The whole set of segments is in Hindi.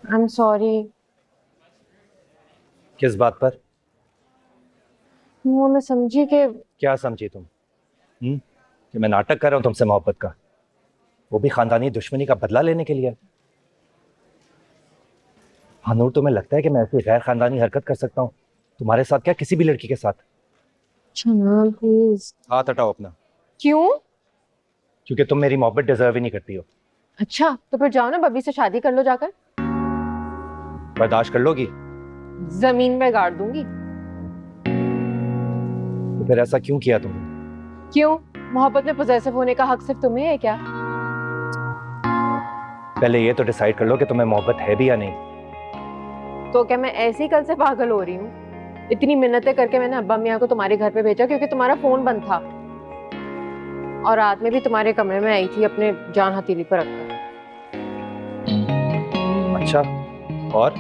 I am sorry. किस बात पर? वो मैं समझी कि क्या समझी तुम? कि मैं नाटक कर रहा हूं तुमसे मोहब्बत का, वो भी खानदानी दुश्मनी का बदला लेने के लिए? हाँ नूर, तुम्हें लगता है कि मैं ऐसी गैर खानदानी हरकत कर सकता हूँ तुम्हारे साथ? क्या किसी भी लड़की के साथ? Chanel please. हाथ हटाओ अपना। क्यों? क्योंकि तुम मेरी मोहब्बत डिजर्व ही नहीं करती हो। अच्छा तो फिर जाओ ना, बब्बी से शादी कर लो जाकर। बर्दाश्त कर लोगी? जमीन में गाड़ दूंगी। तो फिर ऐसा क्यों किया तुमने? क्यों? मोहब्बत में पोजेसिव होने का हक सिर्फ तुम्हें है क्या? पहले ये तो डिसाइड कर लो कि तुम्हें मोहब्बत है भी या नहीं। तो क्या मैं ऐसे ही कल से पागल हो रही हूँ? इतनी मिन्नतें करके मैंने अब्बा मियाँ को तुम्हारे घर पे भेजा क्योंकि तुम्हारा फोन बंद था, और रात में भी तुम्हारे कमरे में आई थी अपने जान हथेली पर रखकर। अच्छा, और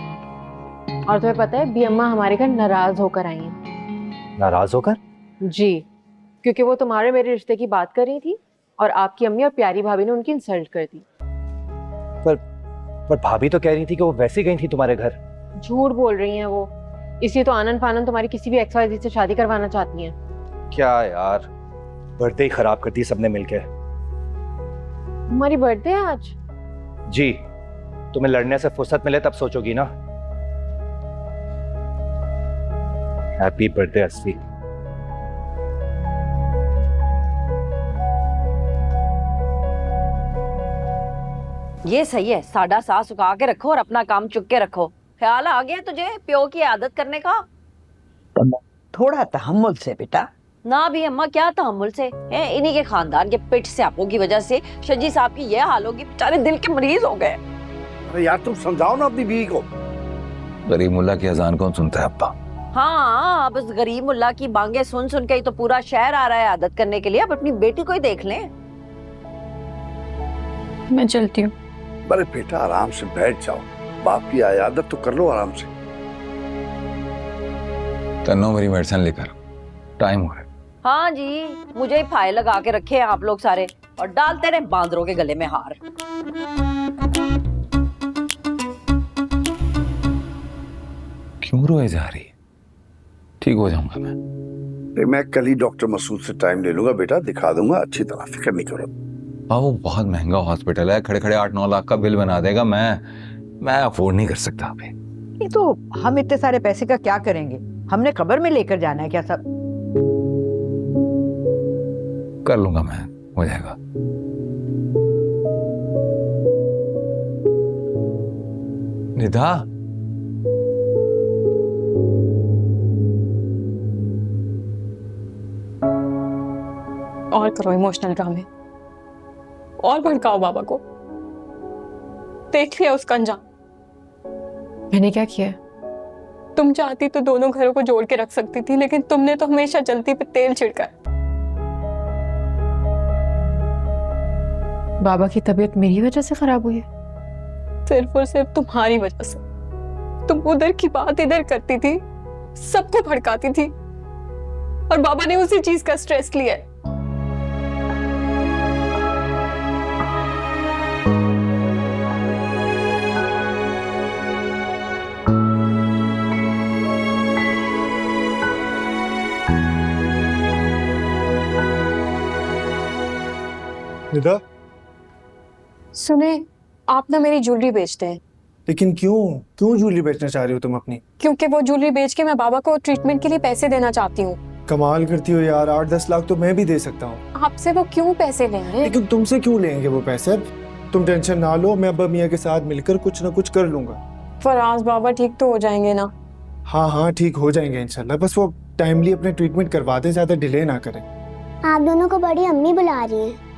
तुम्हें पता है बी अम्मा हमारे घर नाराज होकर आई हैं। नाराज होकर? जी, क्योंकि वो तुम्हारे मेरे रिश्ते की बात कर रही थी और आपकी अम्मी और प्यारी भाभी ने उनकी इंसल्ट कर दी। पर भाभी तो कह रही थी कि वो वैसे गई थी तुम्हारे घर। झूठ बोल रही हैं वो, इसलिए तो आनंद फानंद तुम्हारी किसी भी XYZ से शादी करवाना चाहती हैं। क्या यार, बर्थडे ही खराब कर दी सबने मिलके। हमारी बर्थडे है आज? जी, तुम्हें लड़ने से फुर्सत मिले तब सोचोगी ना। Happy birthday Asvi. ये सही है, साडा सा सुखा के रखो और अपना काम चुक के रखो। ख्याल आ गया तुझे प्यो की आदत करने का? थोड़ा तहम्मुल से बेटा। ना भी अम्मा, क्या तहम्मुल से है? इन्हीं के खानदान के पिट से आपो की वजह से शजी साहब की ये हाल होगी, बेचारे दिल के मरीज हो गए। अरे यार तुम समझाओ ना अपनी बीवी को। गरीब मुल्ला की अजान कौन सुनता है अब्बा? हाँ, अब उस गरीब मुल्ला की बांगे सुन सुन के ही तो पूरा शहर आ रहा है आदत करने के लिए। अब अपनी बेटी को ही देख लें। मैं चलती हूँ। अरे बेटा आराम से बैठ जाओ, बाप की आदत तो कर लो आराम से। तन्नो मेरी मेडिसिन लेकर, टाइम हो रहा है। हाँ जी, मुझे ही फाइल लगा के रखे हैं आप लोग सारे और डालते रहे बांदरों के गले में हार। क्यों रोए जा रही है? ठीक हो जाऊंगा मैं। मैं कल ही डॉक्टर मसूद से टाइम ले लूंगा बेटा, दिखा दूंगा अच्छी तरह, फिक्र नहीं करो। वो बहुत महंगा हॉस्पिटल है, खड़े खड़े 8-9 लाख का बिल बना देगा। मैं अफोर्ड नहीं कर सकता अभी। ये तो हम इतने सारे पैसे का क्या करेंगे? हमने कब्र में लेकर जाना है क्या सब? कर लूंगा मैं, हो जाएगा। निधा, और करो इमोशनल ड्रामे और भड़काओ बाबा को। देख लिया उसका अंजाम। मैंने क्या किया? तुम चाहती तो दोनों घरों को जोड़ के रख सकती थी, लेकिन तुमने तो हमेशा जलती पे तेल छिड़का है। बाबा की तबीयत मेरी वजह से खराब हुई है? सिर्फ और सिर्फ तुम्हारी वजह से। तुम उधर की बात इधर करती थी, सबको भड़काती थी, और बाबा ने उसी चीज का स्ट्रेस लिया है। निदा, सुने, आप ना मेरी ज्वेलरी बेचते हैं। लेकिन क्यों क्यों ज्वेलरी बेचना चाह रही हो तुम अपनी? क्योंकि वो ज्वेलरी बेच के मैं बाबा को ट्रीटमेंट के लिए पैसे देना चाहती हूँ। कमाल करती हो यार, 8-10 लाख तो मैं भी दे सकता हूँ। आपसे वो क्यों पैसे लेंगे? लेकिन तुमसे क्यों लेंगे वो पैसे? अब तुम टेंशन ना लो, मैं अब्बा मियाँ के साथ मिलकर कुछ ना कुछ कर लूंगा। फराज बाबा ठीक तो हो जाएंगे ना? हाँ हाँ ठीक हो जाएंगे इंशाल्लाह, बस वो टाइमली अपने ट्रीटमेंट करवा दें, ज्यादा डिले ना करें। आप दोनों को बड़ी अम्मी बुला रही हैं।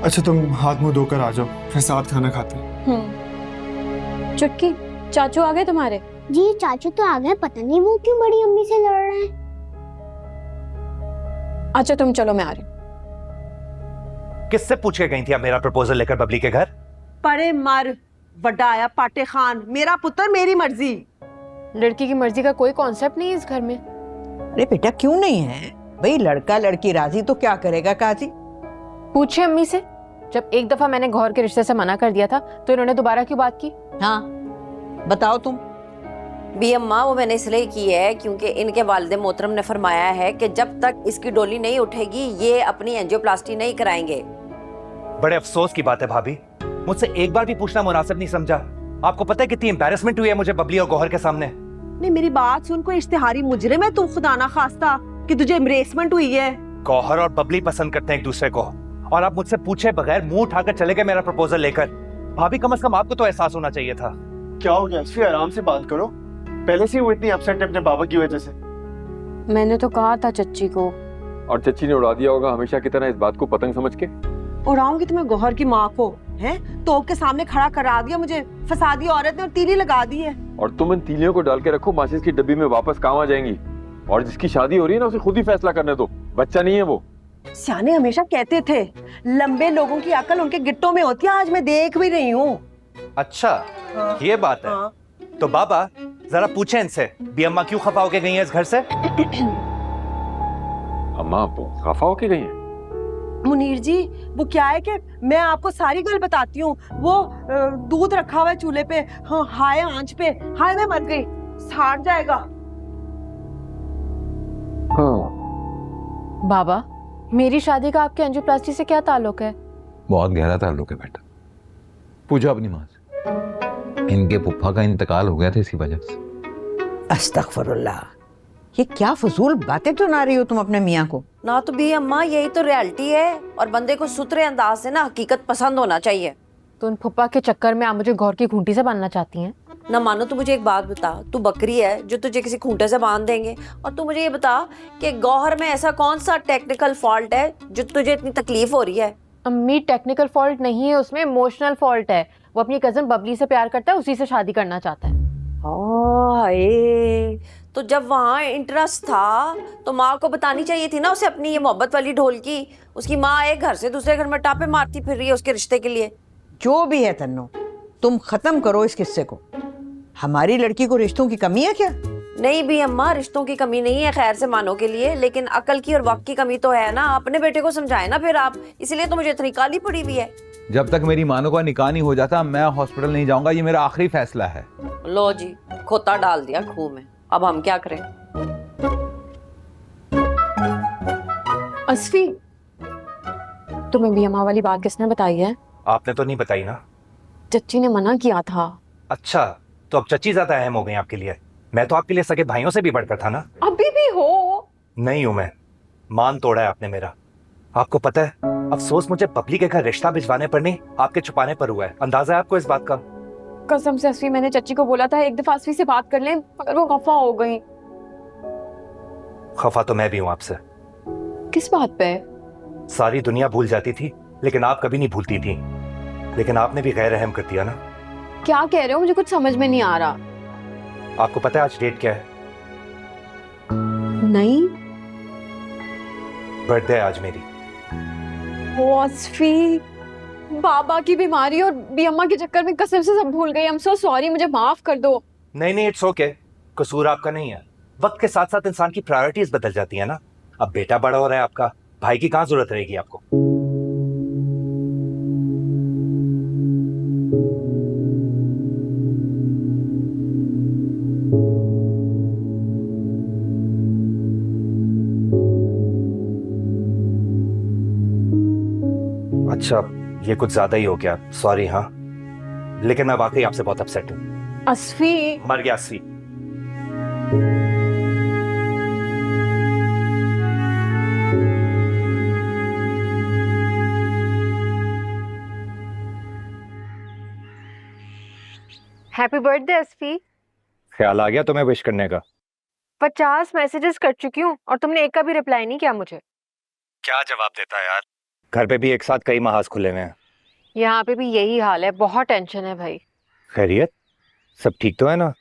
अच्छा तुम हाथ मुंह धोकर आ जाओ, फिर साथ खाना खाते हैं। चुटकी, चाचू आ गए तुम्हारे? जी चाचू तो आ गए, पता नहीं वो क्यों बड़ी अम्मी से लड़ रहे हैं। अच्छा तुम चलो, मैं आ रही हूँ। किससे पूछ के गई थी आप मेरा प्रपोजल लेकर बबली के घर? परे मर बड़ा आया पाटे खान, मेरा पुत्र मेरी मर्जी। लड़की की मर्जी का कोई कॉन्सेप्ट नहीं है इस घर में। अरे बेटा क्यों नहीं है भाई? लड़का लड़की राजी तो क्या करेगा काजी? पूछे अम्मी से, जब एक दफा मैंने गौहर के रिश्ते से मना कर दिया था तो इन्होंने दोबारा क्यों बात की? हाँ बताओ तुम। बी अम्मा, वो मैंने इसलिए की है क्योंकि इनके वालिद मोहतरम ने फरमाया है कि जब तक इसकी डोली नहीं उठेगी ये अपनी एंजियोप्लास्टी नहीं कराएंगे। बड़े अफसोस की बात है भाभी, मुझसे एक बार भी पूछना मुनासिब नहीं समझा। आपको पता है कितनी एम्बैरेसमेंट हुई है मुझे बबली और गौहर के सामने। नहीं, मेरी बात सुन, कोई इश्तिहारी मुजरिम है तू खुदा ना खास्ता कि तुझे एम्ब्रेसमेंट हुई है? गौहर और बबली पसंद करते हैं एक दूसरे को, और आप मुझसे पूछे बगैर मुंह उठाकर चले गए मेरा प्रपोजल लेकर। भाभी, कम से कम आपको तो एहसास होना चाहिए था। क्या हो गया असफी, आराम से बात करो। पहले से ही वो इतनी अपसेट है अपने बाबा की वजह से। मैंने तो कहा था चच्ची को। और चच्ची ने उड़ा दिया होगा हमेशा की तरह इस बात को पतंग समझ के। उड़ाऊंगी तुम्हें गौहर की माँ को, हैं? तोप के सामने खड़ा करा दिया मुझे, फंसा दी औरत ने और तीली लगा दी है। और तुम इन तीलियों को डाल के रखो, माचिस की डब्बी में वापस काम आ जाएंगी। और जिसकी शादी हो रही है ना, उसे खुद ही फैसला करने दो, बच्चा नहीं है वो। सियाने हमेशा कहते थे लंबे लोगों की अकल उनके गिट्टों में होती है, आज मैं देख भी रही हूँ। अच्छा, ये बात है। तो बाबा जरा पूछे इनसे, बी अम्मा क्यों खफा होके गई है इस घर से? अम्मा खफा होके गई हैं? मुनीर जी, वो क्या है कि मैं आपको सारी गल बताती हूँ। वो दूध रखा हुआ है चूल्हे पे, हाँ, हाय आंच पे, हाय मैं मर गई, साड़ जाएगा। हाँ। बाबा, मेरी शादी का आपके एंजियोप्लास्टी से क्या ताल्लुक है? बहुत गहरा ताल्लुक है बेटा। पूछो अपनी माँ से, इनके पुप्पा का इंतकाल हो गया था इसी वजह से। अस्तगफुरुल्लाह, ये क्या फजूल बातें सुना रही हो तुम अपने मियाँ को? ना तो बी अम्मा, यही तो रियलिटी है, और बंदे को सुथरे अंदाज से ना हकीकत पसंद होना चाहिए। तो उन फुप्पा के चक्कर में आप मुझे गौर की खूंटी से बांधना चाहती हैं? ना मानो तो मुझे एक बात बता, तू बकरी है जो तुझे किसी खूंटे से बांध देंगे? और तू मुझे ये बता कि गौहर में ऐसा कौन सा टेक्निकल फॉल्ट है जो तुझे इतनी तकलीफ हो रही है? अम्मी, टेक्निकल फॉल्ट नहीं है उसमें, इमोशनल फॉल्ट है। वो अपनी कजन बबली से प्यार करता है, उसी से शादी करना चाहता है। हाय, तो जब वहाँ इंटरेस्ट था तो माँ को बतानी चाहिए थी ना उसे अपनी ये मोहब्बत वाली ढोल की। उसकी माँ एक घर से दूसरे घर में टापे मारती फिर रही है उसके रिश्ते के लिए। जो भी है तन्नो, तुम खत्म करो इस किस्से को। हमारी लड़की को रिश्तों की कमी है क्या? नहीं भी अम्मा, रिश्तों की कमी नहीं है खैर से मानो के लिए, लेकिन अकल की और वक्त की कमी तो है ना। अपने बेटे को समझाए ना फिर आप, इसलिए तो मुझे इतनी काली पड़ी हुई है। जब तक मेरी मानो का निकाह नहीं हो जाता मैं हॉस्पिटल नहीं जाऊंगा, ये मेरा आखिरी फैसला है। लो जी, खोता डाल दिया खूह में, अब हम क्या करें? असफी, तुम्हें बी अम्मा वाली बात किसने बताई है? आपने तो नहीं बताई ना। चच्ची ने मना किया था। अच्छा, तो अब चच्ची ज्यादा अहम हो गई आपके लिए? मैं तो आपके लिए सगे भाइयों से भी बढ़कर था ना। अभी भी हो? नहीं हूं मैं, मान तोड़ा है आपने मेरा। आपको पता है, अफसोस मुझे बबली के घर रिश्ता भिजवाने पर नहीं, आपके छुपाने पर हुआ है। अंदाजा है आपको इस बात का? कसम से असफी, मैंने चच्ची को बोला था एक दफा असफी से बात कर लें, मगर वो खफा हो गई। खफा तो मैं भी हूं आपसे। किस बात पे? सारी दुनिया भूल जाती थी लेकिन आप कभी नहीं भूलती थी। लेकिन आपने भी गैर रहम कर दिया ना। क्या कह रहे हो? मुझे कुछ समझ में नहीं आ रहा। आपको पता है आज डेट क्या है? नहीं। बर्थडे है आज मेरी। ओ असफी, बाबा की बीमारी और बी अम्मा के चक्कर में कसम से सब भूल गई। आई एम सो सॉरी, मुझे माफ कर दो। नहीं नहीं, इट्स ओके। कसूर आपका नहीं है। वक्त के साथ साथ इंसान की प्रायोरिटीज बदल जाती है ना। अब बेटा बड़ा हो रहा है आपका, भाई की कहाँ जरूरत रहेगी आपको? अच्छा, ये कुछ ज्यादा ही हो गया, सॉरी। हाँ, लेकिन मैं वाकई आपसे बहुत अपसेट हूँ। असफी, मर गया असफी। Happy birthday Asfi. ख्याल आ गया तुम्हें विश करने का? 50 मैसेजेस कर चुकी हूँ और तुमने एक का भी रिप्लाई नहीं किया मुझे। क्या जवाब देता यार? घर पे भी एक साथ कई महाज खुले हुए हैं। यहाँ पे भी यही हाल है, बहुत टेंशन है भाई। खैरियत? सब ठीक तो है ना?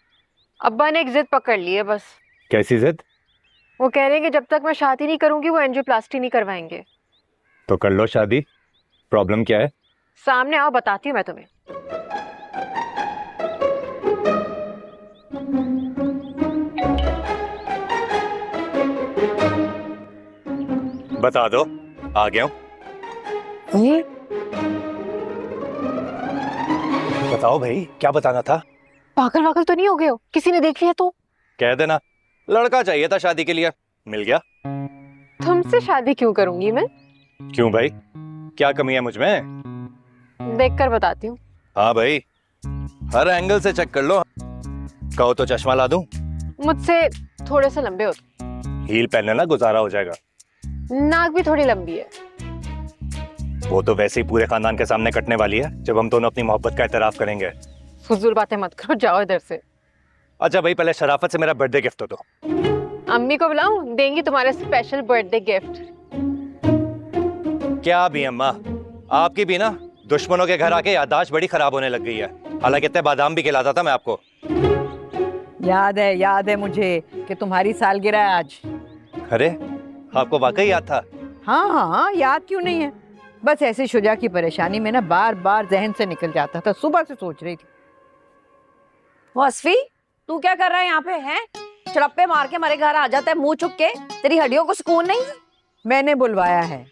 अब्बा ने एक जिद पकड़ ली है बस। कैसी जिद? वो कह रहे हैं कि जब तक मैं शादी नहीं करूंगी वो एंजियोप्लास्टी नहीं करवाएंगे। तो कर लो शादी, प्रॉब्लम क्या है? सामने आओ, बताती हूँ मैं तुम्हें। बता दो, आ गया हूँ। बताओ भाई, क्या बताना था? पागल वागल तो नहीं हो गए हो? किसी ने देख लिया तो? कह देना लड़का चाहिए था शादी के लिए, मिल गया। तुमसे शादी क्यों करूंगी मैं? क्यों भाई, क्या कमी है मुझ में? देखकर बताती हूँ। हाँ भाई, हर एंगल से चेक कर लो। कहो तो चश्मा ला दूं? मुझसे थोड़े से लंबे हो हील पहनने ना गुजारा हो जाएगा। नाक भी थोड़ी लंबी है। वो तो वैसे ही पूरे खानदान के सामने कटने वाली है जब हम दोनों अपनी मोहब्बत का एतराफ करेंगे। फुजूल बातें मत करो, जाओ इधर से। अच्छा भाई, पहले शराफत से मेरा बर्थडे गिफ्ट दो। अम्मी को बुलाऊं, देंगी तुम्हारे स्पेशल बर्थडे गिफ्ट। क्या भी अम्मा, आपकी भी ना दुश्मनों के घर आके याददाश्त बड़ी खराब होने लग गई है। हालांकि इतने बादाम भी खिलाता था मैं आपको। याद है मुझे कि तुम्हारी सालगिरह है आज। अरे आपको वाकई याद था? हाँ, याद क्यों नहीं है। बस ऐसे शुजा की परेशानी में ना बार बार जहन से निकल जाता था। सुबह से सोच रही थी। वसफी, तू क्या कर रहा है यहाँ पे? हैं चड़प्पे मार के हमारे घर आ जाता है मुंह चुक के। तेरी हड्डियों को सुकून नहीं है? मैंने बुलवाया है।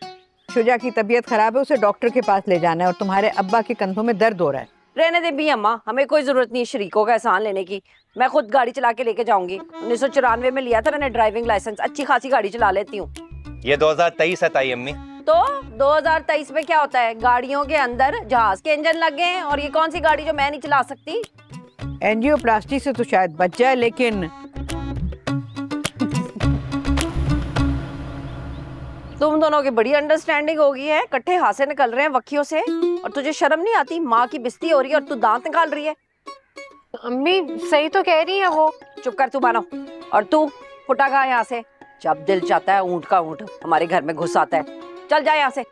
शुजा की तबीयत खराब है, उसे डॉक्टर के पास ले जाना है। और तुम्हारे अब्बा के कंधों में दर्द हो रहा है। रहने दे भी अम्मा, हमें कोई जरूरत नहीं है शरीकों का एहसान लेने की। मैं खुद गाड़ी चला के लेके जाऊंगी। 1994 में लिया था मैंने ड्राइविंग लाइसेंस। अच्छी खासी गाड़ी चला लेती हूँ। ये 2023 है ताई अम्मी। तो 2023 में क्या होता है? गाड़ियों के अंदर जहाज के इंजन लगे हैं। और ये कौन सी गाड़ी जो मैं नहीं चला सकती? एंजियोप्लास्टी से तो शायद बच जाए, लेकिन तुम दोनों की बड़ी अंडरस्टैंडिंग हो गई है। इकट्ठे हाथ से निकल रहे हैं वक्कियों से। और तुझे शर्म नहीं आती? माँ की बिस्ती हो रही है और तू दांत निकाल रही है। अम्मी सही तो कह रही है वो। चुप कर तू बानो। और तू फुटा खा यहाँ से। जब दिल चाहता है ऊंट का ऊंट हमारे घर में घुस आता है। चल जा यहाँ से।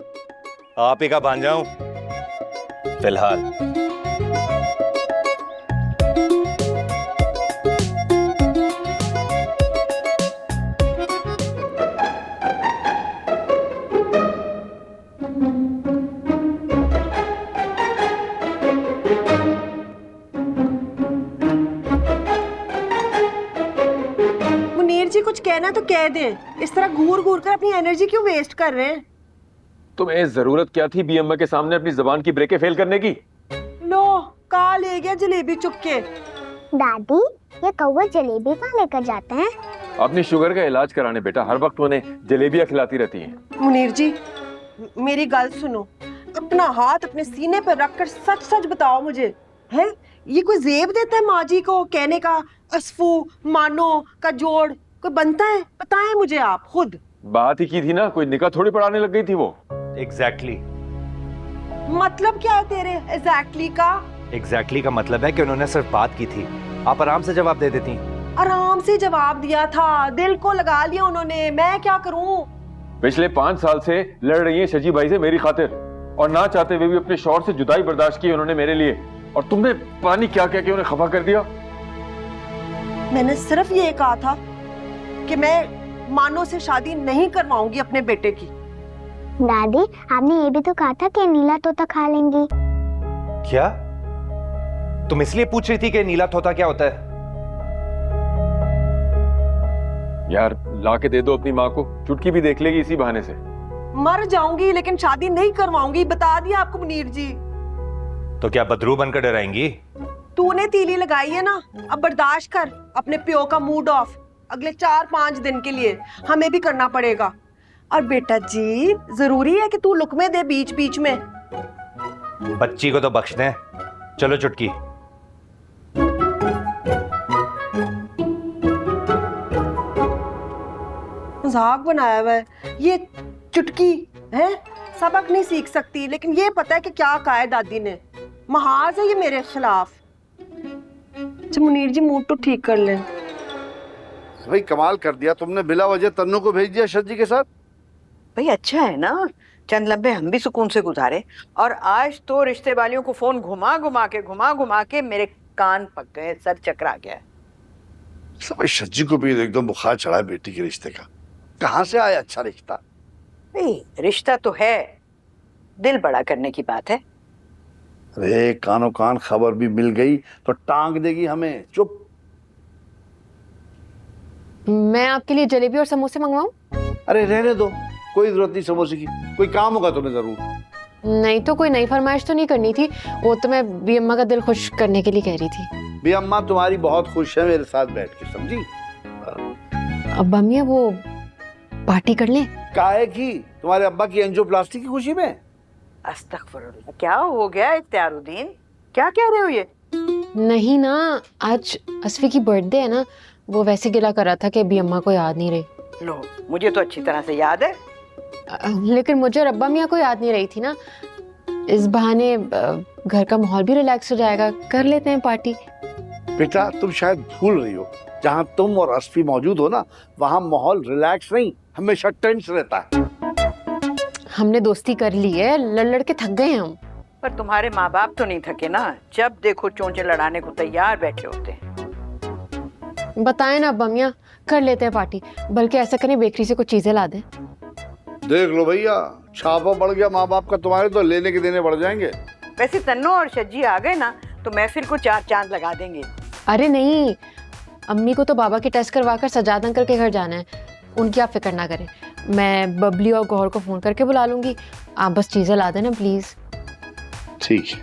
आप ही का भांजा हूं फिलहाल। मुनीर जी कुछ कहना तो कह दें। इस तरह घूर घूर कर अपनी एनर्जी क्यों वेस्ट कर रहे हैं? तुम्हें जरूरत क्या थी बी अम्मा के सामने अपनी जबान की ब्रेकें फेल करने की? लो, कहा ले गया जलेबी चुप के। दादी, ये कौवा जलेबी कहाँ लेकर जाते हैं? अपनी शुगर का इलाज कराने बेटा, हर वक्त उन्हें जलेबियां खिलाती रहती हैं। मुनीर जी मेरी गल सुनो। अपना हाथ अपने सीने पर रखकर सच सच बताओ मुझे, है ये कोई जेब देता है माँ जी को कहने का असफू मानो का जोड़ कोई बनता है? बताएं मुझे आप खुद। बात ही की थी ना, कोई निकाह थोड़ी पढ़ाने लग गई थी वो। एग्जैक्टली मतलब क्या है तेरे एग्जैक्टली का? एग्जैक्टली का मतलब है कि उन्होंने सिर्फ बात की थी। आप आराम से जवाब दे देती। आराम से जवाब दिया था, दिल को लगा लिया उन्होंने। मैं क्या करूं? पिछले 5 साल से लड़ रही है शजी भाई से मेरी खातिर, और ना चाहते हुए भी अपने शौहर से जुदाई बर्दाश्त की उन्होंने मेरे लिए। और तुमने पानी क्या क्या उन्हें खफा कर दिया। मैंने सिर्फ ये कहा था कि मैं मानो से शादी नहीं करवाऊंगी अपने बेटे की। दादी, आपने ये भी तो कहा था कि नीला तोता खा लेंगी। क्या तुम इसलिए पूछ रही थी कि नीला तोता क्या होता है? यार ला के दे दो अपनी माँ को, चुटकी भी देख लेगी इसी बहाने से। मर जाऊंगी लेकिन शादी नहीं करवाऊंगी, बता दिया आपको मुनीर जी। तो क्या बदरू बनकर डराएंगी? तूने तीली लगाई है ना, अब बर्दाश्त कर अपने प्यो का मूड ऑफ। अगले 4-5 दिन के लिए हमें भी करना पड़ेगा। और बेटा जी जरूरी है कि तू लुकमे दे बीच बीच में। बच्ची को तो बख्श दें। चलो चुटकी। मजाक बनाया हुआ है ये चुटकी है। सबक नहीं सीख सकती, लेकिन ये पता है कि क्या कहा है दादी ने। महाज है ये मेरे खिलाफ। अच्छा मुनीर जी मूड तो ठीक कर लें। भाई कमाल कर दिया तुमने, बिला वजह तन्नू को भेज दिया शजी के साथ। भाई अच्छा है ना, चंद लम्बे हम भी सुकून से गुजारे। और आज तो रिश्ते वालियों को फोन घुमा घुमा के मेरे कान पक गए, सर चकरा गया। भाई शजी को भी एकदम बुखार चढ़ा है बेटी के रिश्ते का। कहाँ से आया अच्छा रिश्ता? भाई रिश्ता तो है, दिल बड़ा करने की बात है। अरे कानो कान खबर भी मिल गई तो टांग देगी हमें। चुप। मैं आपके लिए जलेबी और समोसे मंगवाऊं? अरे रहने दो, कोई जरूरत नहीं समोसे की। कोई काम होगा तुम्हें जरूर। नहीं तो कोई नई फरमाइश तो नहीं करनी थी, वो तो मैं बी अम्मा का दिल खुश करने के लिए कह रही थी। भी अम्मा तुम्हारी बहुत खुश है मेरे साथ बैठ के, समझी? अब्बा मियाँ वो पार्टी कर लें? काहे की? तुम्हारे अब्बा की एंजियोप्लास्टी की खुशी में? अस्तगफुरुल्लाह, क्या हो गया इख्तियारुद्दीन? क्या कह रहे हो ये? नहीं ना, आज असफी की बर्थडे है ना, वो वैसे गिला कर रहा था कि बी अम्मा को याद नहीं रही। लो, मुझे तो अच्छी तरह से याद है। लेकिन मुझे और अब्बा मियाँ को याद नहीं रही थी ना। इस बहाने घर का माहौल भी रिलैक्स हो जाएगा, कर लेते हैं पार्टी। बेटा तुम शायद भूल रही हो, जहाँ तुम और असफी मौजूद हो ना, वहाँ माहौल रिलैक्स नहीं, हमेशा टेंस रहता है। हमने दोस्ती कर ली है, लड़ लड़ के थक गए हैं हम। पर तुम्हारे माँ बाप तो नहीं थके ना, जब देखो चोंचे लड़ाने को तैयार बैठे होते हैं। बताएं ना अब्बा मियाँ, कर लेते हैं पार्टी। बल्कि ऐसा करें, बेकरी से कुछ चीजें ला दें। देख लो भैया, छापा बढ़ गया माँ बाप का, तुम्हारे तो लेने के देने बढ़ जाएंगे। वैसे तन्नो और शज्जी आ गए ना तो महफिल को 4 चांद लगा देंगे। अरे नहीं, अम्मी को तो बाबा के टेस्ट करवा कर सजाद अंकल के घर जाना है, उनकी आप फिक्र ना करें। मैं बबली और गौहर को फोन करके बुला लूंगी, आप बस चीजें ला देना प्लीज। ठीक है।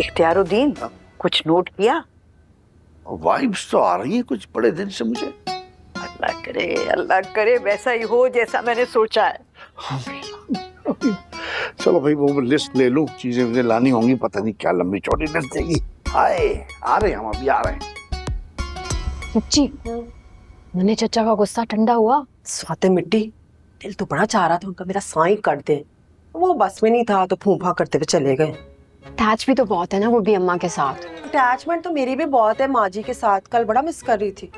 इख्तियारुद्दीन, कुछ नोट किया? वाइब्स तो आ रही हैं कुछ बड़े दिन से मुझे। अल्लाह करे वैसा ही हो जैसा मैंने सोचा है। चलो भाई, वो लिस्ट ले लूं, चीजें मुझे लानी होंगी, पता नहीं क्या लंबी चौड़ी लिस्ट देगी। हाय, आ रहे हैं हम, अभी आ रहे हैं। सच्ची मैंने चचा का गुस्सा ठंडा हुआ? स्वाते मिट्टी, दिल तो बड़ा चाह रहा था उनका मेरा साईं कट दे, वो बस में नहीं था तो फूफा करते हुए चले गए। अटैच भी तो बहुत है ना वो भी अम्मा के साथ। अटैचमेंट तो मेरी भी बहुत है माँ जी के साथ, कल बड़ा मिस कर रही थी।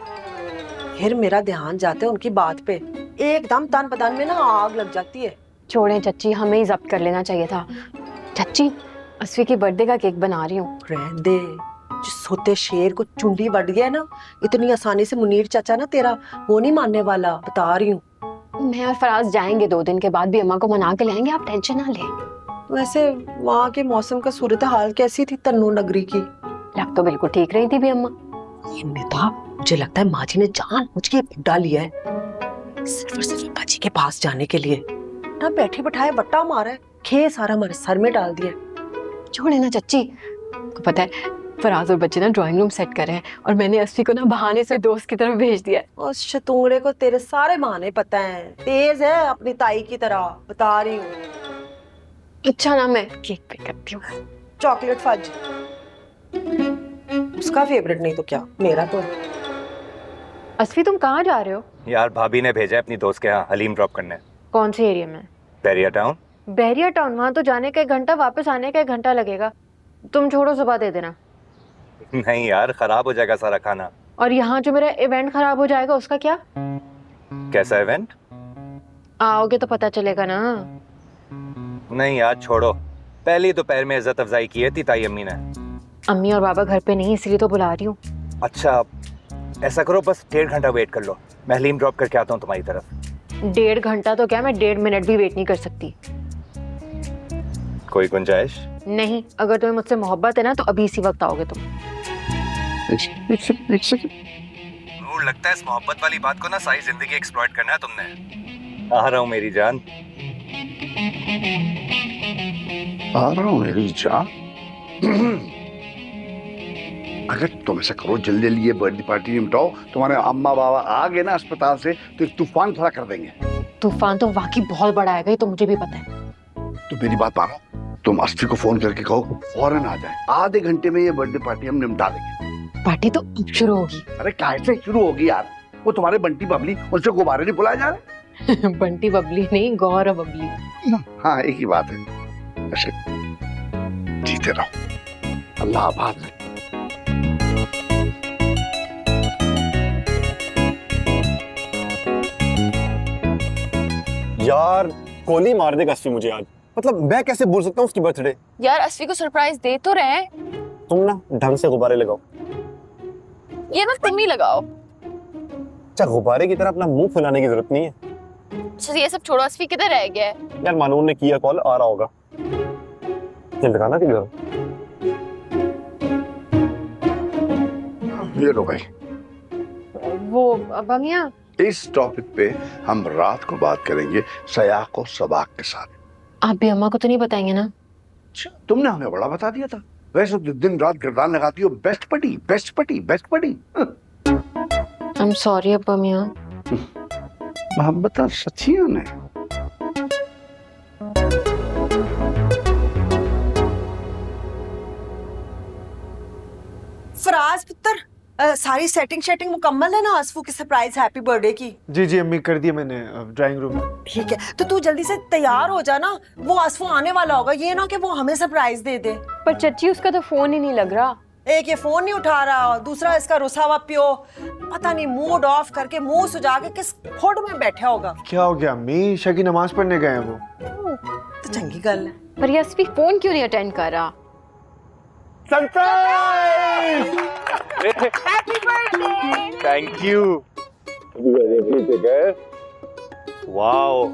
फिर मेरा ध्यान जाते उनकी बात पे, एकदम तन बदन में ना आग लग जाती है। छोड़ें चच्ची, हमें ही जब्त कर लेना चाहिए था। चच्ची, असफी की बर्थडे का केक बना रही हूँ। रहने दे, जिस सोते शेर को चुंडी बढ़ गया ना, इतनी आसानी से मुनीर चाचा ना तेरा वो नहीं मानने वाला, बता रही हूँ। मैं और फराज जाएंगे 2 दिन के बाद भी अम्मा को मना के लाएंगे, आप टेंशन ना लें। वैसे वहाँ के मौसम का सूरत हाल कैसी थी तन्नू नगरी की? लग तो बिल्कुल ठीक रही थी भी अम्मा। नेता, मुझे लगता है माँ जी ने जानबूझ के बुड्ढा लिया है, सिर्फ और सिर्फ अब्बा जी के पास जाने के लिए। ना बैठे बैठाए बट्टा मारा है, खे सारा हमारे सर में डाल दिया। छोड़े ना चच्ची, को पता है फराज और बच्चे ना ड्राइंग रूम सेट कर रहे हैं और मैंने असफी को ना बहाने से दोस्त की तरफ भेज दिया। और शतूंगड़े को तेरे सारे बहाने पता हैं, तेज है अपनी ताई की तरह, बता रही हूँ। अच्छा ना, मैं केक पे करती हूँ। चॉकलेट फज उसका फेवरेट नहीं तो क्या, मेरा तो। असफी तुम कहाँ जा रहे हो? यार भाभी ने भेजा है अपनी दोस्त के यहाँ हलीम ड्रॉप करने। कौन से एरिया में? बैरिया टाउन। बैरिया टाउन? वहाँ तो जाने का 1 घंटा, वापस आने का 1 घंटा लगेगा। तुम छोड़ो, सुबह दे देना। नहीं यार, खराब हो जाएगा सारा खाना। और यहाँ जो मेरा इवेंट खराब हो जाएगा उसका क्या? कैसा इवेंट? आओगे तो पता चलेगा ना। नहीं यार छोड़ो, पहली दोपहर में इज्जत अफजाई की है ताई अम्मी ने। अम्मी और बाबा घर पे नहीं, इसलिए तो बुला रही हूँ। अच्छा ऐसा करो, बस 1.5 घंटा वेट कर लो, मैं हलीम ड्रॉप करके आता हूँ तुम्हारी तरफ। 1.5 घंटा तो क्या, मैं 1.5 मिनट भी वेट नहीं कर सकती। कोई गुंजाइश नहीं, अगर तुम्हें मुझसे मोहब्बत है ना तो अभी इसी वक्त आओगे तुम। एक सेकंड। नूर, लगता है इस मोहब्बत वाली बात को ना सारी जिंदगी एक्सप्लॉइट करना है तुमने। आ रहा हूँ मेरी जान। आ रहा हूँ मेरी जान। अगर तुम ऐसा करो, जल्दी जल्दी ये बर्थडे पार्टी निपटाओ, तुम्हारे अम्मा बाबा आ गए ना अस्पताल से तो एक तूफान खड़ा कर देंगे। तूफान तो वाकई बहुत बड़ा आएगा, ये तो मुझे भी पता है। तो मेरी बात मानो, तुम अस्फी को फोन करके कहो फौरन आ जाए, आधे घंटे में ये बर्थडे पार्टी हम निपटा देंगे। पार्टी तो अब शुरू होगी। अरे कैसे शुरू होगी यार, वो तुम्हारे बंटी बबली, उनसे गुब्बारे नहीं बुलाए जा रहे? बंटी बबली नहीं, गौर और बबली। हाँ एक ही बात है। ऐसे जीते रहो, अल्लाह आबाद। यार कोहली मार देगा असफी मुझे आज, मतलब मैं कैसे भूल सकता हूँ उसकी बर्थडे। यार असफी को सरप्राइज दे तो रहे हैं। तुम ना ढंग से गुब्बारे लगाओ। ये ना तुम ही लगाओ। अच्छा, गुब्बारे की तरह अपना मुंह फुलाने की जरूरत नहीं है। अच्छा ये सब छोड़ो, असफी किधर रह गया है? यार मानून ने किया कॉल, आ रहा होगा। ये लगाना किधर? ये लो भाई। वो अब्बा मियाँ, इस टॉपिक पे हम रात को बात करेंगे सयाक और सबाक के साथ। आप भी अम्मा को तो नहीं बताएंगे ना? अच्छा, तुमने हमें बड़ा बता दिया था। वैसे तो दिन रात किरदार लगाती हो बेस्ट पटी बेस्ट पटी बेस्ट पटी। आई एम सॉरी अब्बा मियाँ। मोहब्बत सच्चियां ने। फराज पुत्र, सारी सेटिंग मुकम्मल है ना आसफू की सरप्राइज हैप्पी बर्थडे की? जी जी अम्मी, कर दिया मैंने ड्राइंग रूम में। ठीक है, तो तू जल्दी से तैयार हो जा ना, वो आसफू आने वाला होगा, ये ना कि वो हमें सरप्राइज दे दे। पर चच्ची उसका तो फोन ही नहीं लग रहा। एक ये फोन नहीं उठा रहा, दूसरा इसका रुसा हुआ प्यो पता नहीं मूड ऑफ करके मुंह सुजा के किस खोड में बैठा होगा। क्या हो गया अम्मी? ईशा की नमाज पढ़ने गए हैं वो। तो चंगी गल है। पर यशवी फोन क्यों नहीं अटेंड कर रहा? Thank you. वाओ,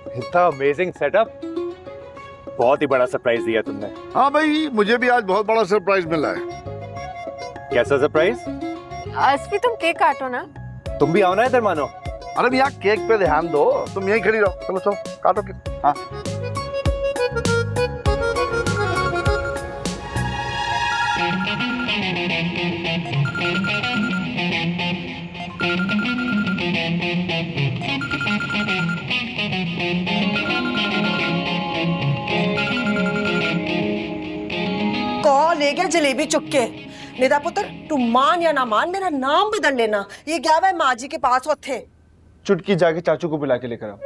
इतना अमेजिंग सेटअप, बहुत ही बड़ा सरप्राइज दिया तुमने। हाँ भाई, मुझे भी आज बहुत बड़ा सरप्राइज मिला है। कैसा सरप्राइज? असफी तुम केक काटो ना। तुम भी आओ ना इधर मानो। अरे भैया केक पे ध्यान दो, तुम यहीं खड़ी रहो। चलो चलो काटो केक। हाँ कॉल ले गया जलेबी चुक के। निदा पुत्र, तू मान या ना मान, मेरा नाम बदल लेना। ये गया हुआ है माँ जी के पास थे। चुटकी जाके चाचू को बुला के लेकर आओ।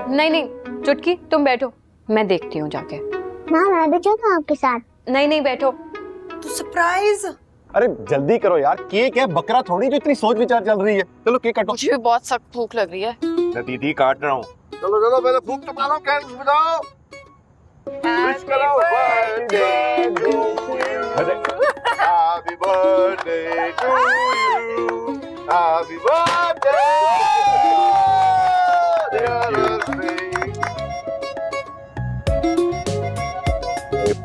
नहीं नहीं चुटकी, तुम बैठो, मैं देखती हूँ जाके। माँ मैं भी चलूँ आपके साथ? नहीं नहीं बैठो। तो सरप्राइज। अरे जल्दी करो यार, केक है, बकरा थोड़ी जो इतनी सोच विचार चल रही है। चलो केक काटो। मुझे बहुत सख्त भूख लग रही है। मैं दीदी काट रहा हूँ। चलो चलो, पहले फूंक तो मारो, कैंडल्स बजाओ। विश करो। Happy birthday to you, happy birthday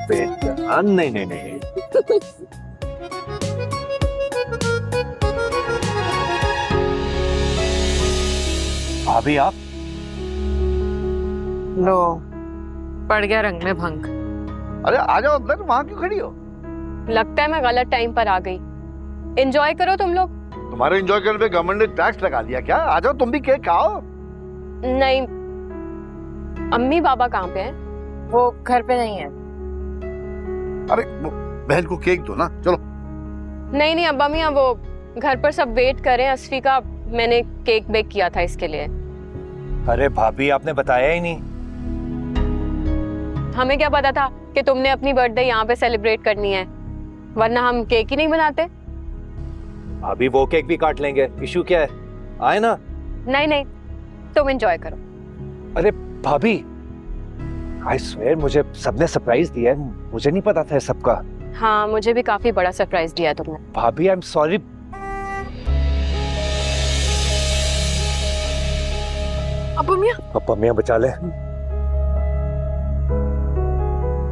बेटा, नहीं नहीं नहीं। भाभी आप? लो, पड़ गया रंग में भंग। अरे आ जाओ अंदर, वहां क्यों खड़ी हो? लगता है मैं गलत टाइम पर आ गई। एंजॉय करो तुम लोग। तुम्हारे एंजॉय करने पे गवर्नमेंट ने टैक्स लगा दिया क्या? आ जाओ तुम भी केक खाओ। नहीं, अम्मी बाबा कहाँ पे हैं? वो घर पे नहीं है। अरे बहन को केक दो ना, चलो। नहीं नहीं अब्बा मियाँ, वो घर पर सब वेट करें असफी का, मैंने केक बेक किया था इसके लिए। अरे भाभी आपने बताया ही नहीं। हमें क्या पता था कि तुमने अपनी बर्थडे यहाँ पे सेलिब्रेट करनी है, वरना हम केक ही नहीं बनाते। भाभी वो केक भी काट लेंगे, इशू क्या है? आए ना। नहीं नहीं, तुम एंजॉय करो। अरे भाभी, आई स्वेयर मुझे सबने सरप्राइज दिया है, मुझे नहीं पता था सबका। हाँ, मुझे भी काफी बड़ा सरप्राइज दिया तुमने। भाभी आई एम सॉरी। अब्बा मियाँ बचा ले।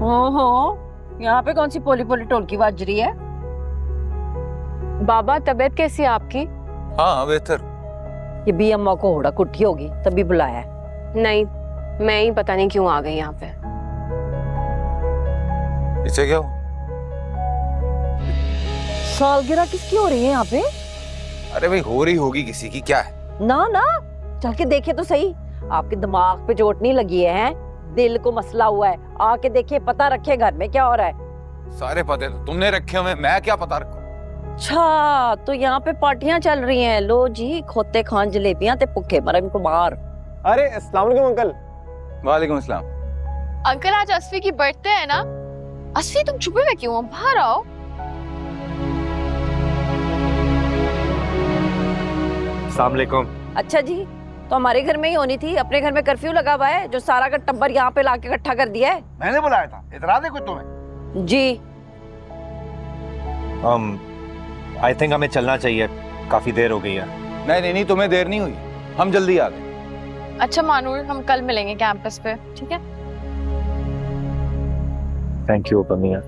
हो यहाँ पे कौन सी पोली पोली टोलकी बज रही है? बाबा तबीयत कैसी है आपकी? हाँ बेहतर। ये भी अम्मा को होड़ा कुट्ठी होगी तभी बुलाया है। नहीं, मैं ही पता नहीं क्यों आ गई यहाँ पे। इसे क्या हो? सालगिरह किसकी हो रही है यहाँ पे? अरे भाई हो रही होगी किसी की, क्या है? ना ना, चल के देखे तो सही। आपके दिमाग पे चोट नहीं लगी है? दिल को मसला हुआ है, आके देखिए, पता रखे घर में क्या हो रहा है। सारे पते तो तुमने रखे हुए, मैं क्या पता रखूं? अच्छा, तो यहाँ पे पार्टियां चल रही हैं। लो जी, खोते खान जलेबियां ते भुखे मरन को मार। अरे अस्सलाम वालेकुम अंकल। वालेकुम अस्सलाम। अंकल आज असफी की बर्थडे है ना? असफी तुम छुपे हुए क्यों हो? बाहर आओ। अस्सलाम वालेकुम। अच्छा जी, तो हमारे घर में ही होनी थी। अपने घर में कर्फ्यू लगा हुआ है, जो सारा का टब्बर यहाँ पे लाके इकट्ठा कर दिया है। मैंने बुलाया था, इतराज है कुछ तुम्हें? जी आई थिंक हमें चलना चाहिए, काफी देर हो गई है। नहीं नहीं, तुम्हें देर नहीं हुई, हम जल्दी आ गए। अच्छा मानूर, हम कल मिलेंगे कैंपस पे, ठीक है? थैंक यू अब्बा मियाँ।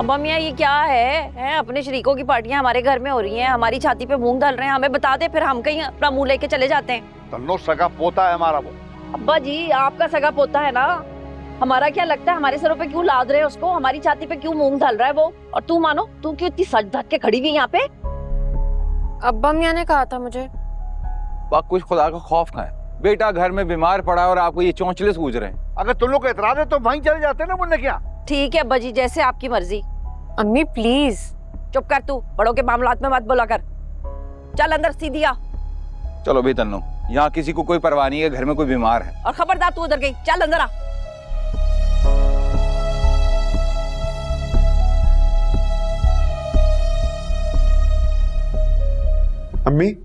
अब्बा मियाँ ये क्या है? अपने शरीकों की पार्टियां हमारे घर में हो रही हैं, हमारी छाती पे मूंग डाल रहे हैं, हमें बता दे, फिर हम कहीं अपना मुंह लेके चले जाते हैं। तन्नो सगा पोता है हमारा वो। अब्बा जी आपका सगा पोता है ना, हमारा क्या लगता है? हमारे सरों पे क्यों लाद रहे हैं उसको? हमारी छाती पे क्यों मूंग डाल रहा है वो? और तू मानो, तू क्यों इतनी सज धज के खड़ी हुई यहाँ पे? अब्बा मियाँ ने कहा था मुझे। बात कुछ खुदा का खौफ का है, बेटा घर में बीमार पड़ा है और आपको ये चौंचले सूझ रहे हैं। अगर तुम लोग को एतराज है तो वहीं चले जाते ना, मुन्ने क्या। ठीक है अब्बा जी, जैसे आपकी मर्जी। अम्मी प्लीज। चुप कर तू, बड़ों के मामलात में मत बोला कर। चल अंदर सीधी आ। चलो भी तन्नो, यहाँ किसी को कोई परवाह नहीं है, घर में कोई बीमार है। और खबरदार तू उधर गई, चल अंदर आ। अम्मी,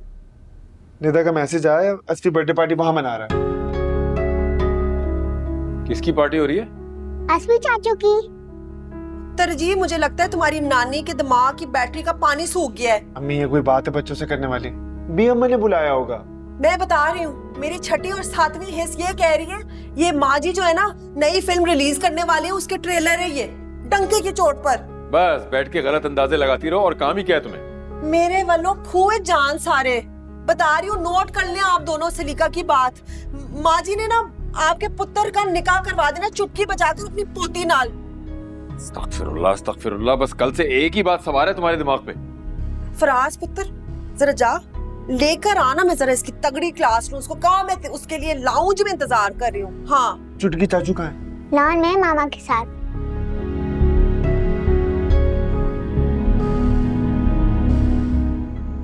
निदा का मैसेज आया है, असली बर्थडे पार्टी वहां मना रहा है। किसकी पार्टी हो रही है? असली चाचू की। तरजीह मुझे लगता है तुम्हारी नानी के दिमाग की बैटरी का पानी सूख गया है। अम्मी ये कोई बात है बच्चों से करने वाली? बी अम्मा ने बुलाया होगा। मैं बता रही हूँ, मेरी छठी और सातवीं हिस्स ये कह रही है, ये माँ जी जो है ना नई फिल्म रिलीज करने वाली है, उसके ट्रेलर है ये, डंके की चोट पर। बस बैठ के गलत अंदाजे लगाती रहो, और काम ही क्या है तुम्हें? मेरे वालों खुए जान सारे, बता रही हूँ, नोट कर लें आप दोनों सलीका की बात। माँ जी ने ना आपके पुत्र का निकाह करवा देना चुटकी बजाकर अपनी पोती नाल। अस्तगफिरुल्लाह अस्तगफिरुल्लाह, बस कल से एक ही बात सवार है तुम्हारे दिमाग पे। फराज पुत्र जरा जा लेकर आना, मैं जरा इसकी तगड़ी क्लास लूं, उसको कहा मैं उसके लिए लाउंज में इंतजार कर रही हूँ। हाँ चुटकी चाचू कहाँ है? लॉन में मामा के साथ।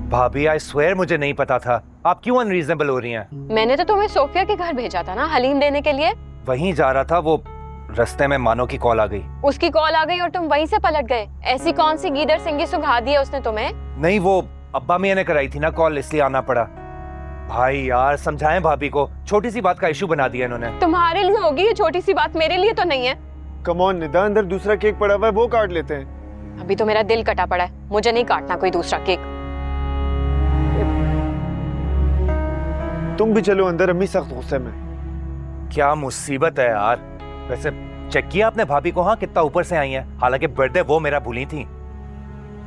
भाभी आई स्वेयर मुझे नहीं पता था। आप क्यों अनरीजनेबल हो रही हैं? मैंने तो तुम्हें सोफिया के घर भेजा था ना हलीम देने के लिए। वहीं जा रहा था, वो रास्ते में मानो की कॉल आ गई। उसकी कॉल आ गई और तुम वहीं से पलट गए। ऐसी कौन सी गीदड़ सिंगी सुखा दी है उसने तुम्हें? नहीं, वो अब्बा मियाँ ने कराई थी ना कॉल, इसलिए आना पड़ा। भाई यार समझाएं भाभी को, छोटी सी बात का इशू बना दिया इन्होंने। तुम्हारे लिए होगी ये छोटी सी बात, मेरे लिए तो नहीं है। कम ऑन निदा, अंदर दूसरा केक पड़ा हुआ है, वो काट लेते हैं। अभी तो मेरा दिल कटा पड़ा है, मुझे नहीं काटना कोई दूसरा केक। तुम भी चलो अंदर, अम्मी सख्त गुस्से में। क्या मुसीबत है यार। वैसे चेक किया आपने भाभी को? हाँ कितना ऊपर से आई हैं, हालांकि बर्थडे वो मेरा भूली थी।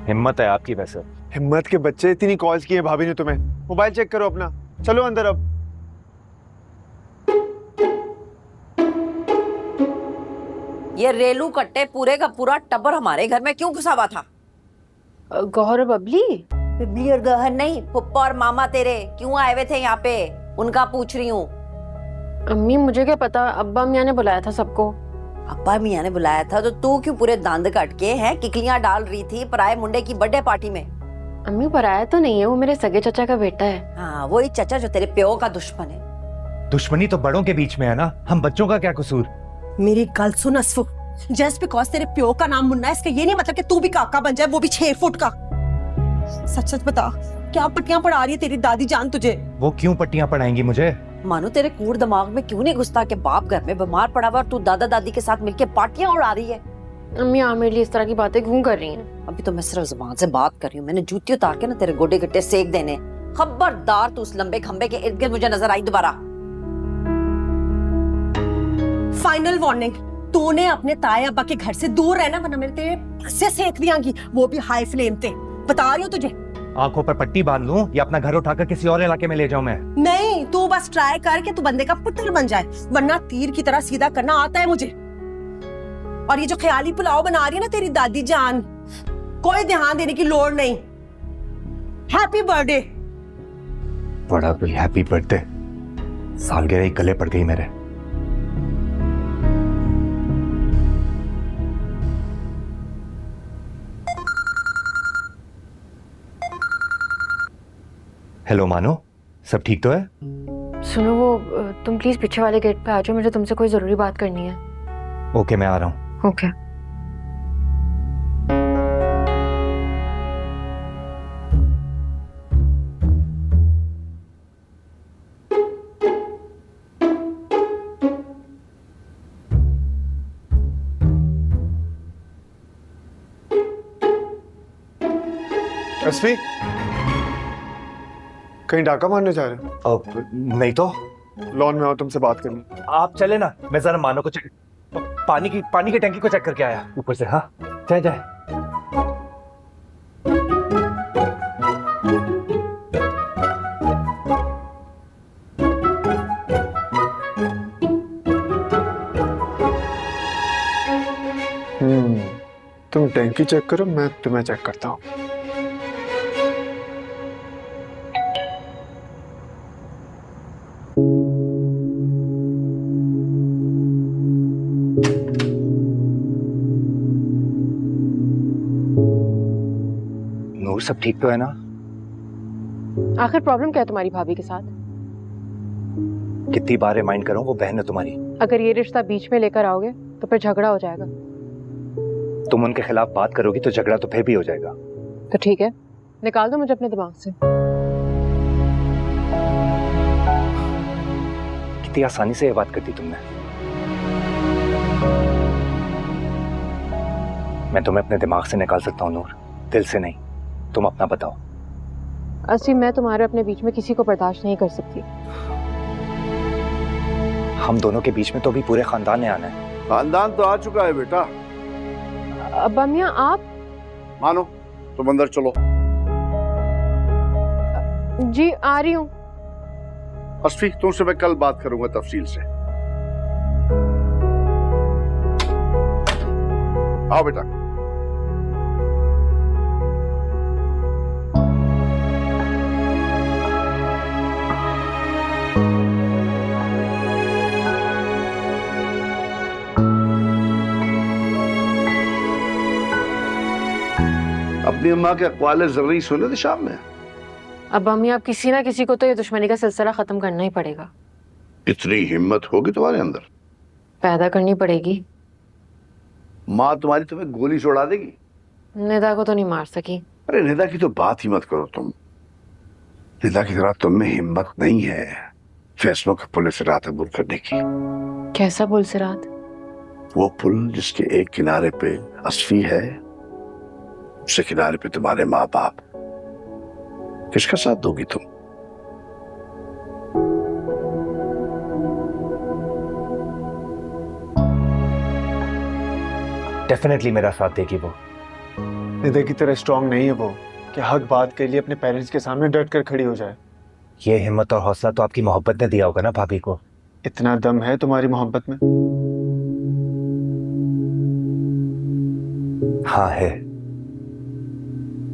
हिम्मत है आपकी। वैसे हिम्मत के बच्चे, इतनी कॉल्स की है भाभी ने तुम्हें। मोबाइल चेक करो अपना, चलो अंदर अब। ये रेलू कट्टे पूरे का पूरा टब्बर हमारे घर में क्यों घुसा हुआ था? गौहर बबली? बिबली और गहन नहीं, पुप्पा और मामा तेरे क्यों आए हुए थे यहाँ पे, उनका पूछ रही हूँ। अम्मी मुझे क्या पता, अब्बा मियाँ ने बुलाया था सबको। अब्बा मियाँ ने बुलाया था तो तू क्यों पूरे दांत कट के हैं किकलियां डाल रही थी पराये मुंडे की बर्थडे पार्टी में? अम्मी पराया तो नहीं है, वो मेरे सगे चाचा का बेटा है। हाँ वही चाचा जो तेरे प्यो का दुश्मन है। दुश्मनी तो बड़ों के बीच में है ना, हम बच्चों का क्या कसूर? मेरी गल सुन असफू, जस्ट बिकॉज तेरे प्यो का नाम मुन्ना है, इसका ये नहीं मतलब कि तू भी काका बन जाए, वो भी 6 फुट का। सच सच बता, क्या पट्टियां पढ़ा रही है तेरी दादी जान तुझे? वो क्यों पट्टियां पढ़ाएंगी मुझे? मानो तेरे कूड़ दिमाग में क्यों नहीं घुसता कि बाप घर में बीमार पड़ा हुआ और तू दादा दादी के साथ मिलके पार्टियां उड़ा रही है? अम्मी आप मेरे लिए इस तरह की बातें क्यों कर रही हैं? अभी तो मैं सिर्फ जुबान से बात कर रही हूँ, मैंने जूती उतार के ना तेरे गोडे गिट्टे सेक देने। खबरदार तू उस लंबे खंबे के इर्द गिर्द मुझे नजर आई दोबारा। फाइनल वार्निंग, तूने अपने ताए अब्बा के घर से दूर रहना, वरना मेरे तेरे से सेक दियांगी, वो भी हाई फ्लेम पे। बता रही हूँ तुझे। आंखों पर पट्टी बांध लूं या अपना घर उठाकर किसी और इलाके में ले जाऊं मैं? नहीं, तू बस ट्राई कर के तू बंदे का पुत्र बन जाए, वरना तीर की तरह सीधा करना आता है मुझे। और ये जो ख्याली पुलाव बना रही है ना तेरी दादी जान, कोई ध्यान देने की लोड़ नहीं। Happy birthday. बड़ा कोई हैप्पी बर्थडे, सालगिरह ही गले पड़ गई मेरे। हेलो मानो, सब ठीक तो है? सुनो वो तुम प्लीज पीछे वाले गेट पे आ जाओ, मुझे तुमसे कोई जरूरी बात करनी है। ओके मैं आ रहा हूँ। ओके। असफी, कहीं डाका मारने जा रहे हो? नहीं तो। लॉन में आओ, तुमसे बात करनी। आप चले ना, मैं जरा मानो को चेक, पानी की टंकी को चेक करके आया ऊपर से। हाँ जाए जाए। तुम टैंकी चेक करो, मैं तुम्हें चेक करता हूँ। नूर, सब ठीक तो है ना? आखिर प्रॉब्लम क्या है तुम्हारी भाभी के साथ? कितनी बार रिमाइंड करूं, वो बहन है तुम्हारी। अगर ये रिश्ता बीच में लेकर आओगे तो फिर झगड़ा हो जाएगा। तुम उनके खिलाफ बात करोगी तो झगड़ा तो फिर भी हो जाएगा। तो ठीक है, निकाल दो मुझे अपने दिमाग से। कितनी आसानी से ये बात कर दी तुमने। मैं तुम्हें अपने दिमाग से निकाल सकता हूँ नूर, दिल से नहीं। तुम अपना बताओ। असली मैं तुम्हारे अपने बीच में किसी को बर्दाश्त नहीं कर सकती। हम दोनों के बीच में तो अभी पूरे खानदान ने आना है। खानदान तो आ चुका है बेटा। अब्बा मियां आप? मानो तुम अंदर चलो। जी आ रही हूँ। अस्फी, तुमसे मैं कल बात करूंगा तफसील से। आओ बेटा। अपनी अम्मा के अक़वाले ज़रूरी सुने थे शाम में। अब्बा मियां, अब किसी ना किसी को तो ये दुश्मनी का सिलसिला खत्म करना ही पड़ेगा। इतनी हिम्मत होगी तुम्हारे अंदर? पैदा करनी पड़ेगी। माँ तुम्हारी तुम्हें गोली से उड़ा देगी। निदा को तो नहीं मार सकी। अरे निदा की तो बात ही मत करो तुम। निदा की तरह तुम में हिम्मत नहीं है फैसलों के पुल से रात अबूर करने की। कैसा पुल से रात? वो पुल जिसके एक किनारे पे अस्फी है, दूसरे किनारे पे तुम्हारे माँ बाप। किसका साथ दोगी तुम? डेफिनेटली मेरा साथ देगी वो। निदा की तरह स्ट्रांग नहीं है वो कि हक बात के लिए अपने पेरेंट्स के सामने डट कर खड़ी हो जाए। ये हिम्मत और हौसला तो आपकी मोहब्बत ने दिया होगा ना भाभी को। इतना दम है तुम्हारी मोहब्बत में? हाँ है।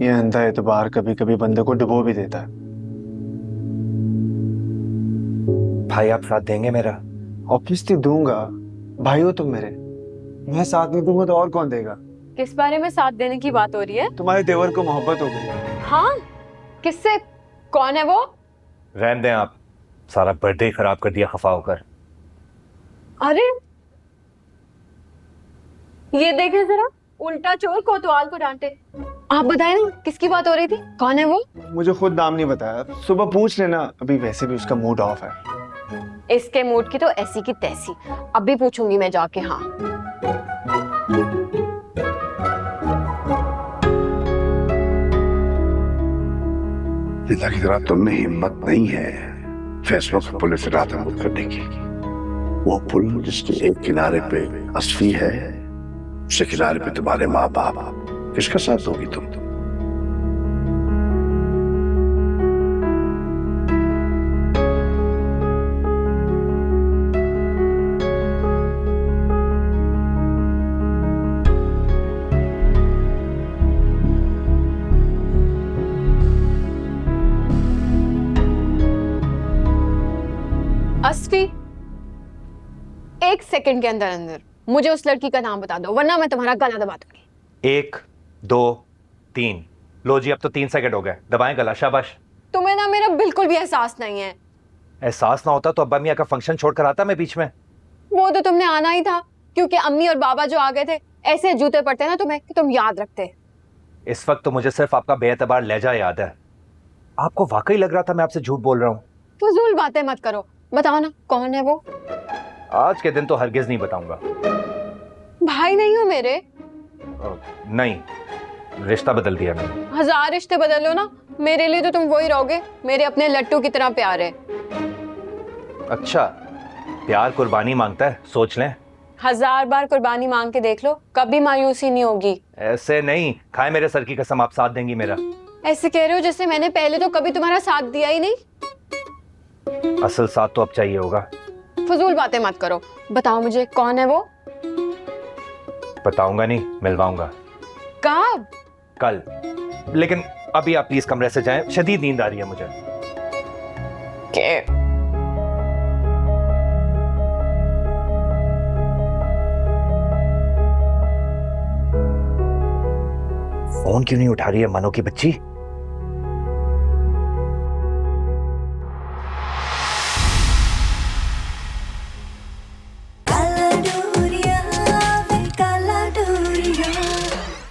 ये अंधा एतबार कभी कभी बंदे को डुबो भी देता है। भाई आप साथ देंगे मेरा? ऑब्वियसली दूंगा, भाई हो तुम मेरे। मैं साथ नहीं दूंगा तो और कौन देगा? किस बारे में साथ देने की बात हो रही है? तुम्हारे देवर को मोहब्बत हो गई। हाँ, किससे? कौन है वो? रहने दें आप, सारा बर्थडे खराब कर दिया खफा होकर। अरे ये देखें जरा, उल्टा चोर कोतवाल को डांटे। आप बताएं ना, किसकी बात हो रही थी? कौन है वो? मुझे खुद नाम नहीं बताया, सुबह पूछ लेना। अभी वैसे भी उसका मूड ऑफ है। इसके मूड की तो ऐसी की तैसी। अभी पूछूंगी मैं जाके। हाँ, निदा की तरह तुम में हिम्मत नहीं है फैसलों के पुल से रात अबूर करने की। वो पुल जिसके एक किनारे पे अस्फी है, दूसरे किनारे पे तुम्हारे माँ बाप। किसका साथ दोगी तुम? अस्फी, एक सेकंड के अंदर अंदर मुझे उस लड़की का नाम बता दो, वरना मैं तुम्हारा गला दबा दूंगी। 1 2 3। लो जी, अब तो 3 सेकंड हो गए। दबाएं गला, शाबाश। तुम्हें ना मेरा बिल्कुल भी एहसास नहीं है। एहसास ना होता तो अब्बा मियाँ का फंक्शन छोड़कर आता मैं बीच में। वो तो तुमने आना ही था, क्योंकि अम्मी और बाबा जो आ गए थे ऐसे जूते पड़ते ना तुम्हें कि तुम याद रखते। इस वक्त तो मुझे सिर्फ आपका बेएतबार लहजा याद है। आपको वाकई लग रहा था मैं आपसे झूठ बोल रहा हूँ? फजूल बातें मत करो, बताओ ना कौन है वो? आज के दिन तो हरगिज नहीं बताऊंगा। भाई नहीं हो मेरे? नहीं, रिश्ता बदल दिया मैंने। 1000 रिश्ते बदल लो ना, मेरे लिए तो तुम वही रहोगे, मेरे अपने लट्टू की तरह प्यारे। अच्छा, प्यार कुर्बानी मांगता है, सोच लें। 1000 बार कुर्बानी मांग के देख लो, कभी मायूसी नहीं होगी। ऐसे नहीं, खाए मेरे सर की कसम, आप साथ देंगी मेरा? ऐसे कह रहे हो जैसे मैंने पहले तो कभी तुम्हारा साथ दिया ही नहीं। असल साथ तो अब चाहिए होगा। फजूल बातें मत करो, बताओ मुझे कौन है वो? बताऊंगा नहीं, मिलवाऊंगा कब? कल। लेकिन अभी आप प्लीज कमरे से जाएं, शदीद नींद आ रही है मुझे। फोन क्यों नहीं उठा रही है मनो की बच्ची?